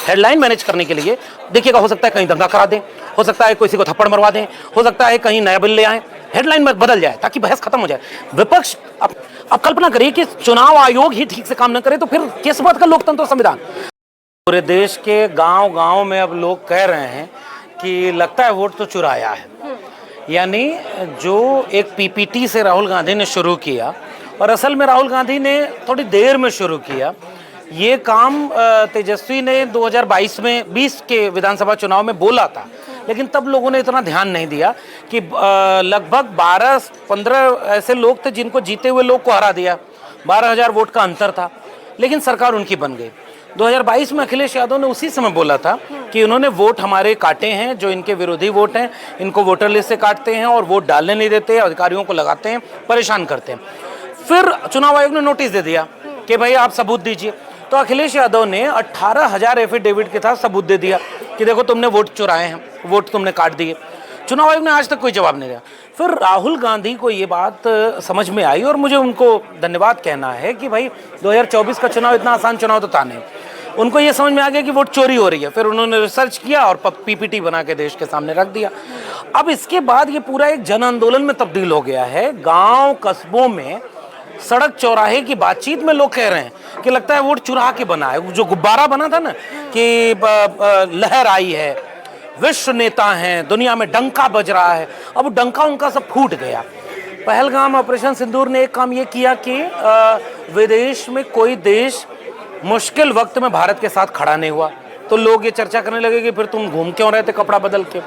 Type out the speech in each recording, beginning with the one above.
Headline manage करने के लिए देखिएगा, हो सकता है कहीं दंगा करा दें, हो सकता है किसी को थप्पड़ मरवा दें, हो सकता है कहीं नया बिल ले आए, हेडलाइन में बदल जाए ताकि बहस खत्म हो जाए। विपक्ष अब कल्पना करिए कि चुनाव आयोग ही ठीक से काम न करे तो फिर किस बात का लोकतंत्र और संविधान। पूरे देश के गांव-गांव में अब लोग कह रहे हैं कि लगता है वोट तो चुराया है। यानी जो एक पीपीटी से राहुल गांधी ने शुरू किया और असल में राहुल गांधी ने थोड़ी देर में शुरू किया, ये काम तेजस्वी ने 2022 में 20 के विधानसभा चुनाव में बोला था, लेकिन तब लोगों ने इतना ध्यान नहीं दिया कि लगभग 12-15 ऐसे लोग थे जिनको जीते हुए लोग को हरा दिया, 12,000 वोट का अंतर था, लेकिन सरकार उनकी बन गई। 2022 में अखिलेश यादव ने उसी समय बोला था कि उन्होंने वोट हमारे काटे हैं, जो इनके विरोधी वोट हैं इनको वोटर लिस्ट से काटते हैं और वोट डालने नहीं देते, अधिकारियों को लगाते हैं, परेशान करते हैं। फिर चुनाव आयोग ने नोटिस दे दिया कि भाई आप सबूत दीजिए, तो अखिलेश यादव ने 18,000 एफिडेविट के साथ सबूत दे दिया कि देखो तुमने वोट चुराए हैं, वोट तुमने काट दिए। चुनाव आयोग ने आज तक कोई जवाब नहीं दिया। फिर राहुल गांधी को ये बात समझ में आई और मुझे उनको धन्यवाद कहना है कि भाई 2024 का चुनाव इतना आसान चुनाव तो था नहीं। उनको ये समझ में आ गया कि वोट चोरी हो रही है, फिर उन्होंने रिसर्च किया और पीपीटी बना के देश के सामने रख दिया। अब इसके बाद ये पूरा एक जन आंदोलन में तब्दील हो गया है। गांव कस्बों में सड़क चौराहे की बातचीत में लोग कह रहे हैं कि लगता है वोट चुरा के बना है। जो गुब्बारा बना था ना कि लहर आई है, विश्व नेता हैं, दुनिया में डंका बज रहा है, अब डंका उनका सब फूट गया। पहलगाम ऑपरेशन सिंदूर ने एक काम ये किया कि विदेश में कोई देश मुश्किल वक्त में भारत के साथ खड़ा नहीं हुआ, तो लोग ये चर्चा करने लगे कि फिर तुम घूम क्यों रहे थे कपड़ा बदल के।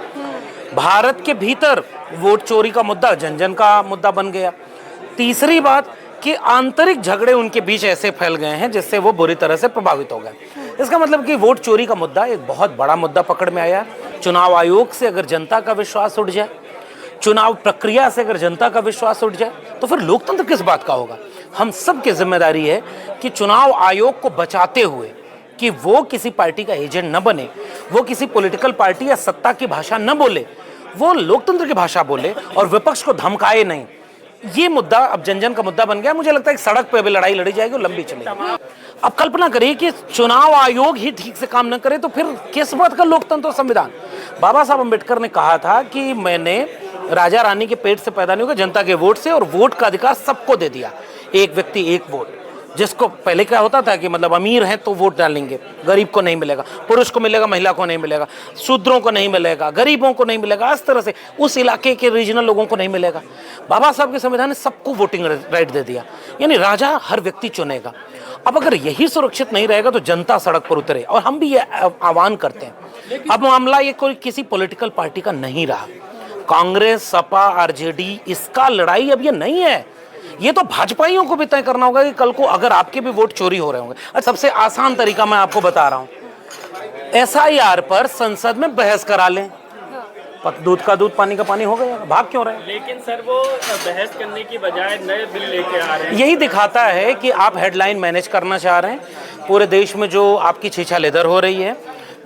भारत के भीतर वोट चोरी का मुद्दा जन जन का मुद्दा बन गया। तीसरी बात कि आंतरिक झगड़े उनके बीच ऐसे फैल गए हैं जिससे वो बुरी तरह से प्रभावित हो गए। इसका मतलब कि वोट चोरी का मुद्दा एक बहुत बड़ा मुद्दा पकड़ में आया। चुनाव आयोग से अगर जनता का विश्वास उठ जाए, चुनाव प्रक्रिया से अगर जनता का विश्वास उठ जाए, तो फिर लोकतंत्र किस बात का होगा। हम सब की जिम्मेदारी है कि चुनाव आयोग को बचाते हुए कि वो किसी पार्टी का एजेंट न बने, वो किसी पॉलिटिकल पार्टी या सत्ता की भाषा न बोले, वो लोकतंत्र की भाषा बोले और विपक्ष को धमकाए नहीं। ये मुद्दा अब जन जन का मुद्दा बन गया। मुझे लगता है कि सड़क पे अभी लड़ाई लड़ी जाएगी और लंबी चलेगी। अब कल्पना करिए कि चुनाव आयोग ही ठीक से काम न करे तो फिर किस बात का लोकतंत्र और संविधान। बाबा साहब अम्बेडकर ने कहा था कि मैंने राजा रानी के पेट से पैदा नहीं होगा, जनता के वोट से, और वोट का अधिकार सबको दे दिया, एक व्यक्ति एक वोट। जिसको पहले क्या होता था कि मतलब अमीर है तो वोट डालेंगे, गरीब को नहीं मिलेगा, पुरुष को मिलेगा, महिला को नहीं मिलेगा, शूद्रों को नहीं मिलेगा, गरीबों को नहीं मिलेगा, इस तरह से उस इलाके के रीजनल लोगों को नहीं मिलेगा। बाबा साहब के संविधान ने सबको वोटिंग राइट दे दिया, यानी राजा हर व्यक्ति चुनेगा। अब अगर यही सुरक्षित नहीं रहेगा तो जनता सड़क पर उतरे, और हम भी ये आह्वान करते हैं। अब मामला ये कोई किसी पॉलिटिकल पार्टी का नहीं रहा, कांग्रेस, सपा, आरजेडी, इसका लड़ाई अब ये नहीं है। ये तो भाजपाइयों को भी तय करना होगा कि कल को अगर आपके भी वोट चोरी हो रहे होंगे। सबसे आसान तरीका मैं आपको बता रहा हूं, एसआईआर पर संसद में बहस करा लें, दूध का दूध पानी का पानी हो गया। भाग क्यों रहे हैं? लेकिन सर वो बहस करने की बजाय नए बिल लेके आ रहे हैं। यही दिखाता है कि आप हेडलाइन मैनेज करना चाह रहे हैं। पूरे देश में जो आपकी छीछा लेदर हो रही है,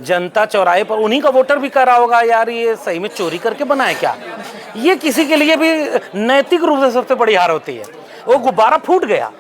जनता चौराहे पर उन्हीं का वोटर भी कर रहा होगा यार ये सही में चोरी करके बनाए क्या। ये किसी के लिए भी नैतिक रूप से सबसे बड़ी हार होती है। वो गुब्बारा फूट गया,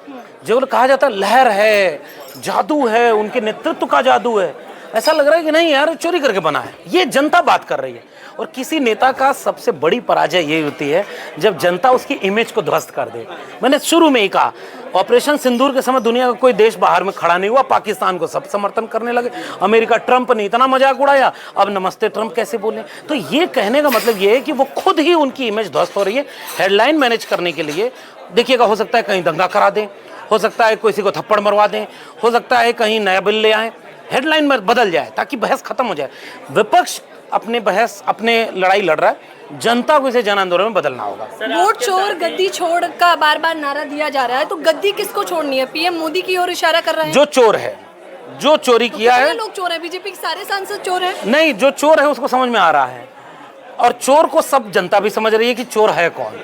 जो कहा जाता है लहर है, जादू है, उनके नेतृत्व का जादू है, ऐसा लग रहा है कि नहीं यार चोरी करके बना है। ये जनता बात कर रही है। और किसी नेता का सबसे बड़ी पराजय ये होती है जब जनता उसकी इमेज को ध्वस्त कर दे। मैंने शुरू में ही कहा, ऑपरेशन सिंदूर के समय दुनिया का कोई देश बाहर में खड़ा नहीं हुआ, पाकिस्तान को सब समर्थन करने लगे, अमेरिका ट्रंप ने इतना मजाक उड़ाया, अब नमस्ते ट्रंप कैसे बोले। तो ये कहने का मतलब ये है कि वो खुद ही उनकी इमेज ध्वस्त हो रही है। हेडलाइन मैनेज करने के लिए देखिएगा, हो सकता है कहीं दंगा करा दें, हो सकता है किसी को थप्पड़ मरवा दें, हो सकता है कहीं नया बिल ले आए, हेडलाइन में बदल जाए ताकि बहस खत्म हो जाए। विपक्ष अपने लड़ाई लड़ रहा है, जनता को इसे जन आंदोलन में बदलना होगा। वोट चोर गद्दी छोड़ का बार बार नारा दिया जा रहा है, तो गद्दी किसको छोड़नी है? पीएम मोदी की ओर इशारा कर रहे हैं। जो चोर है, जो चोरी किया है, लोग चोर है, बीजेपी के सारे सांसद चोर है। नहीं, जो चोर है उसको समझ में आ रहा है, और चोर को सब जनता भी समझ रही है कि चोर है कौन।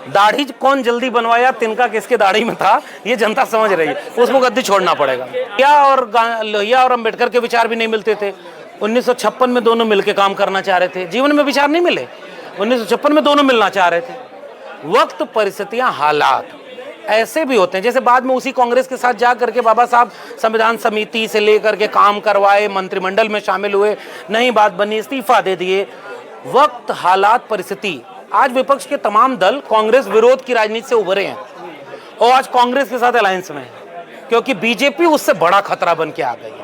दाढ़ी कौन जल्दी बनवाया, तिनका किसके दाढ़ी में था, ये जनता समझ रही है। उसको गद्दी छोड़ना पड़ेगा। लोहिया और अम्बेडकर के विचार भी नहीं मिलते थे। 1956 में दोनों मिलकर काम करना चाह रहे थे, जीवन में विचार नहीं मिले। 1956 में दोनों मिलना चाह रहे थे। वक्त, परिस्थितियां, हालात ऐसे भी होते हैं, जैसे बाद में उसी कांग्रेस के साथ जा करके बाबा साहब संविधान समिति से लेकर के काम करवाए, मंत्रिमंडल में शामिल हुए, नहीं बात बनी, इस्तीफा दे दिए। वक्त, हालात, परिस्थिति, आज विपक्ष के तमाम दल कांग्रेस विरोध की राजनीति से उभरे हैं और आज कांग्रेस के साथ अलायंस में है, क्योंकि बीजेपी उससे बड़ा खतरा बन के आ गई है।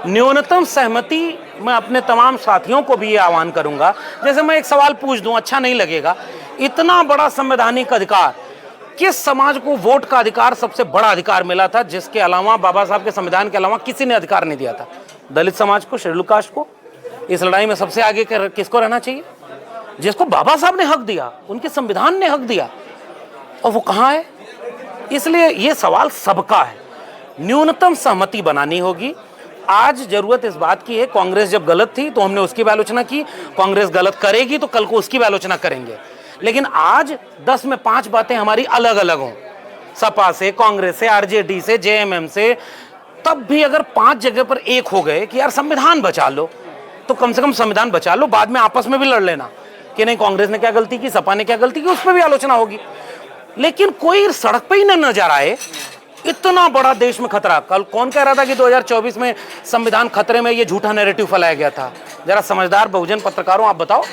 न्यूनतम सहमति, मैं अपने तमाम साथियों को भी ये आह्वान करूंगा, जैसे मैं एक सवाल पूछ दूं, अच्छा नहीं लगेगा, इतना बड़ा संवैधानिक अधिकार, किस समाज को वोट का अधिकार सबसे बड़ा अधिकार मिला था, जिसके अलावा बाबा साहब के संविधान के अलावा किसी ने अधिकार नहीं दिया था? दलित समाज को, शेड्यूल कास्ट को। इस लड़ाई में सबसे आगे किसको रहना चाहिए? जिसको बाबा साहब ने हक दिया, उनके संविधान ने हक दिया, और वो कहाँ है? इसलिए ये सवाल सबका है। न्यूनतम सहमति बनानी होगी। आज जरूरत इस बात की है, कांग्रेस जब गलत थी तो हमने उसकी भी आलोचना की, कांग्रेस गलत करेगी तो कल को उसकी भी आलोचना करेंगे, लेकिन आज 10 में 5 बातें हमारी अलग अलग हों, सपा से, कांग्रेस से, आरजेडी से, जेएमएम से, तब भी अगर 5 जगह पर एक हो गए कि यार संविधान बचा लो, तो कम से कम संविधान बचा लो, बाद में आपस में भी लड़ लेना कि नहीं कांग्रेस ने क्या गलती की, सपा ने क्या गलती की, उस पर भी आलोचना होगी। लेकिन कोई सड़क पे ही न नजर आए, इतना बड़ा देश में खतरा। कल कौन कह रहा था कि 2024 में संविधान खतरे में? ये झूठा नैरेटिव फैलाया गया था। जरा समझदार बहुजन पत्रकारों, आप बताओ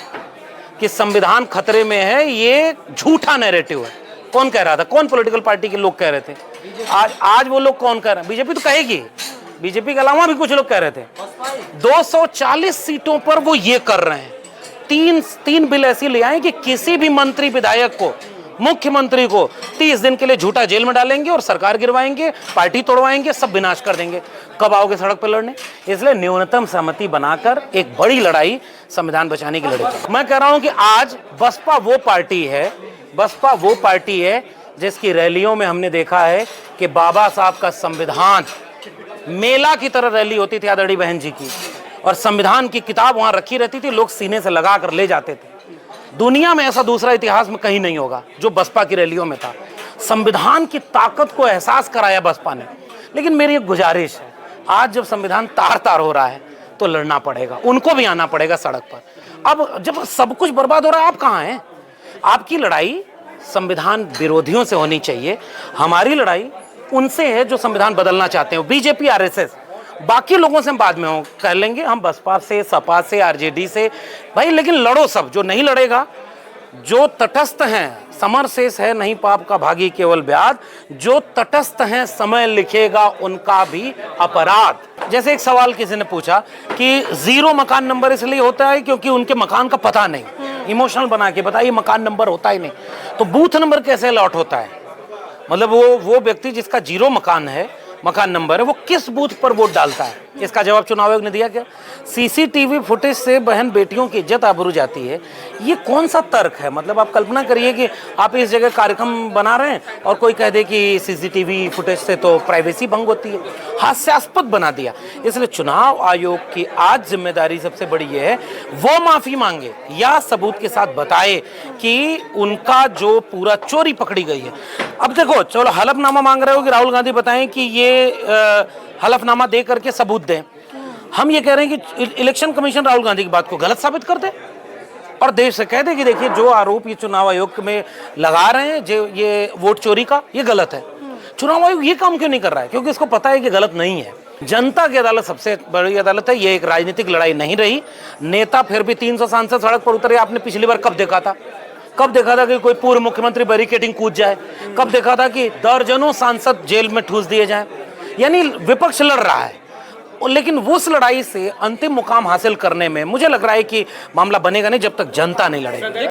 कि संविधान खतरे में है, ये झूठा नैरेटिव है। कौन कह रहा था? कौन पॉलिटिकल पार्टी के लोग कह रहे थे? आज वो लोग कौन कह रहे हैं? बीजेपी तो कहेगी, बीजेपी के अलावा भी कुछ लोग कह रहे थे। 240 सीटों पर वो ये कर रहे हैं। तीन बिल ऐसी ले आए कि किसी भी मंत्री विधायक को, मुख्यमंत्री को 30 दिन के लिए झूठा जेल में डालेंगे और सरकार गिरवाएंगे, पार्टी तोड़वाएंगे, सब विनाश कर देंगे। कब आओगे सड़क पर लड़ने? इसलिए न्यूनतम सहमति बनाकर एक बड़ी लड़ाई संविधान बचाने की लड़ाई। मैं कह रहा हूं कि आज बसपा वो पार्टी है जिसकी रैलियों में हमने देखा है कि बाबा साहब का संविधान मेला की तरह रैली होती थी आदरणीय बहन जी की, और संविधान की किताब वहां रखी रहती थी, लोग सीने से लगा कर ले जाते थे। दुनिया में ऐसा दूसरा इतिहास में कहीं नहीं होगा जो बसपा की रैलियों में था। संविधान की ताकत को एहसास कराया बसपा ने। लेकिन मेरी एक गुजारिश है, आज जब संविधान तार तार हो रहा है तो लड़ना पड़ेगा, उनको भी आना पड़ेगा सड़क पर। अब जब सब कुछ बर्बाद हो रहा है, आप कहाँ हैं? आपकी लड़ाई संविधान विरोधियों से होनी चाहिए, हमारी लड़ाई उनसे है जो संविधान बदलना चाहते हैं। बीजेपी, आरएसएस, बाकी लोगों से हम बाद में कर लेंगे, हम बसपा से, सपा से, आरजेडी से, भाई लेकिन लड़ो सब। जो नहीं लड़ेगा, जो तटस्थ हैं, समर शेष है नहीं पाप का भागी केवल ब्याज, जो तटस्थ हैं समय लिखेगा उनका भी अपराध। जैसे एक सवाल किसी ने पूछा कि 0 मकान नंबर इसलिए होता है क्योंकि उनके मकान का पता नहीं, इमोशनल बना के बताइए मकान नंबर होता ही नहीं, तो बूथ नंबर कैसे अलॉट होता है? मतलब वो व्यक्ति जिसका 0 मकान है, मकान नंबर है, वो किस बूथ पर वोट डालता है? इसका जवाब चुनाव आयोग ने दिया क्या? सीसीटीवी फुटेज से बहन बेटियों की इज्जत आबरू जाती है, ये कौन सा तर्क है? मतलब आप कल्पना करिए कि आप इस जगह कार्यक्रम बना रहे हैं और कोई कह दे कि सीसीटीवी फुटेज से तो प्राइवेसी भंग होती है, हास्यास्पद बना दिया। इसलिए चुनाव आयोग की आज जिम्मेदारी सबसे बड़ी ये है, वो माफी मांगे या सबूत के साथ बताए कि उनका जो पूरा चोरी पकड़ी गई है। अब देखो, चलो हलफनामा मांग रहे हो कि राहुल गांधी बताएं कि ये हलफनामा दे करके सबूत दें। हम ये कह रहे हैं कि इलेक्शन कमीशन राहुल गांधी की बात को गलत साबित कर दे और देश से कह दे कि देखिए जो आरोप ये चुनाव आयोग में लगा रहे हैं, जो ये वोट चोरी का, ये गलत है। चुनाव आयोग ये काम क्यों नहीं कर रहा है? क्योंकि इसको पता है कि गलत नहीं है। जनता की अदालत सबसे बड़ी अदालत है, ये एक राजनीतिक लड़ाई नहीं रही। नेता फिर भी 300 सांसद सड़क पर उतरे, आपने पिछली बार कब देखा था? कब देखा था कि कोई पूर्व मुख्यमंत्री बैरिकेडिंग कूद जाए? कब देखा था कि दर्जनों सांसद जेल में ठूस दिए जाएं? यानी विपक्ष लड़ रहा है, लेकिन उस लड़ाई से अंतिम मुकाम हासिल करने में मुझे लग रहा है कि मामला बनेगा नहीं जब तक जनता नहीं लड़ेगी।